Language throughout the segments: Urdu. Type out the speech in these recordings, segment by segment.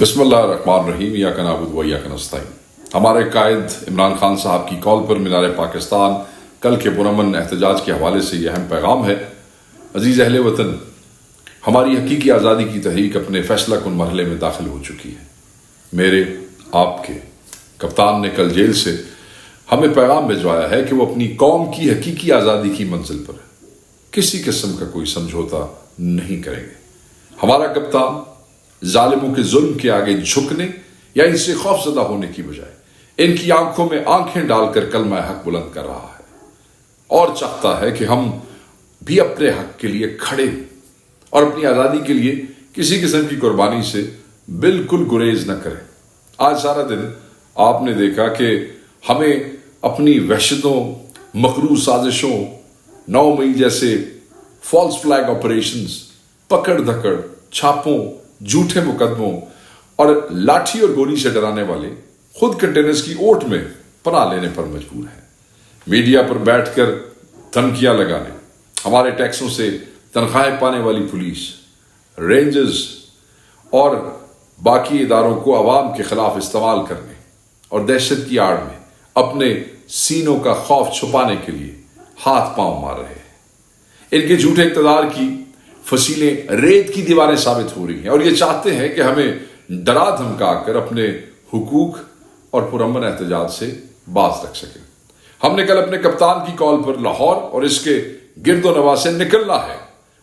بسم اللہ الرحمن الرحیم ایاک نعبد و ایاک نستعین۔ ہمارے قائد عمران خان صاحب کی کال پر مینار پاکستان کل کے پرامن احتجاج کے حوالے سے یہ اہم پیغام ہے۔ عزیز اہل وطن، ہماری حقیقی آزادی کی تحریک اپنے فیصلہ کن مرحلے میں داخل ہو چکی ہے۔ میرے آپ کے کپتان نے کل جیل سے ہمیں پیغام بھجوایا ہے کہ وہ اپنی قوم کی حقیقی آزادی کی منزل پر کسی قسم کا کوئی سمجھوتا نہیں کریں گے۔ ہمارا کپتان ظالموں کے ظلم کے آگے جھکنے یا ان سے خوف زدہ ہونے کی بجائے ان کی آنکھوں میں آنکھیں ڈال کر کلمہ حق بلند کر رہا ہے اور چاہتا ہے کہ ہم بھی اپنے حق کے لیے کھڑے ہوں اور اپنی آزادی کے لیے کسی قسم کی قربانی سے بالکل گریز نہ کریں۔ آج سارا دن آپ نے دیکھا کہ ہمیں اپنی وحشتوں، مکروہ سازشوں، 9 مئی جیسے فالس فلیگ آپریشنز، پکڑ دھکڑ، چھاپوں، جھوٹے مقدموں اور لاٹھی اور گولی سے ڈرانے والے خود کنٹینرز کی اوٹ میں پناہ لینے پر مجبور ہیں۔ میڈیا پر بیٹھ کر دھمکیاں لگانے، ہمارے ٹیکسوں سے تنخواہیں پانے والی پولیس، رینجرز اور باقی اداروں کو عوام کے خلاف استعمال کرنے اور دہشت کی آڑ میں اپنے سینوں کا خوف چھپانے کے لیے ہاتھ پاؤں مار رہے ہیں۔ ان کے جھوٹے اقتدار کی فصیلیں ریت کی دیواریں ثابت ہو رہی ہیں اور یہ چاہتے ہیں کہ ہمیں ڈرا دھمکا کر اپنے حقوق اور پرامن احتجاج سے باز رکھ سکیں۔ ہم نے کل اپنے کپتان کی کال پر لاہور اور اس کے گرد و نواح سے نکلنا ہے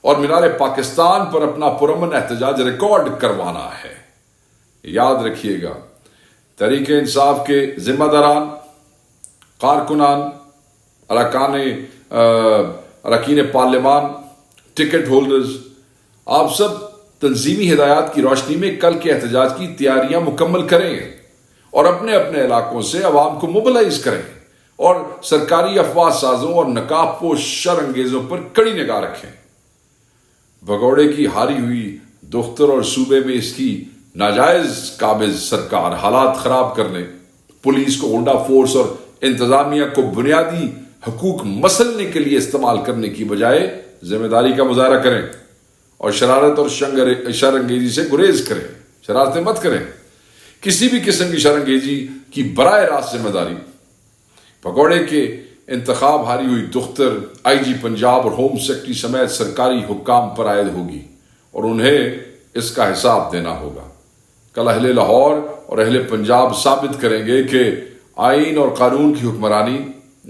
اور مینار پاکستان پر اپنا پرامن احتجاج ریکارڈ کروانا ہے۔ یاد رکھیے گا، تحریک انصاف کے ذمہ داران، کارکنان، اراکین پارلیمان، ٹکٹ ہولڈرز، آپ سب تنظیمی ہدایات کی روشنی میں کل کے احتجاج کی تیاریاں مکمل کریں اور اپنے اپنے علاقوں سے عوام کو موبلائز کریں اور سرکاری افواہ سازوں اور نقاب پوش شر انگیزوں پر کڑی نگاہ رکھیں۔ بھگوڑے کی ہاری ہوئی دختر اور صوبے میں اس کی ناجائز قابض سرکار حالات خراب کرنے، پولیس کو غنڈہ فورس اور انتظامیہ کو بنیادی حقوق مسلنے کے لیے استعمال کرنے کی بجائے ذمہ داری کا مظاہرہ کریں اور شرارت اور شر انگیزی سے گریز کریں۔ شرارتیں مت کریں۔ کسی بھی قسم کی شر انگیزی کی براہ راست ذمہ داری بھگوڑے کے انتخاب ہاری ہوئی دختر، آئی جی پنجاب اور ہوم سیکرٹری سمیت سرکاری حکام پر عائد ہوگی اور انہیں اس کا حساب دینا ہوگا۔ کل اہل لاہور اور اہل پنجاب ثابت کریں گے کہ آئین اور قانون کی حکمرانی،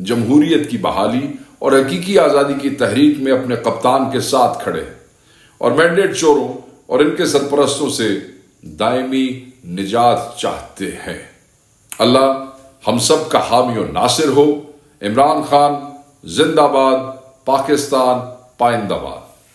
جمہوریت کی بحالی اور حقیقی آزادی کی تحریک میں اپنے کپتان کے ساتھ کھڑے ہیں اور مینڈیٹ چوروں اور ان کے سرپرستوں سے دائمی نجات چاہتے ہیں۔ اللہ ہم سب کا حامی و ناصر ہو۔ عمران خان زندہ باد، پاکستان پائندہ باد۔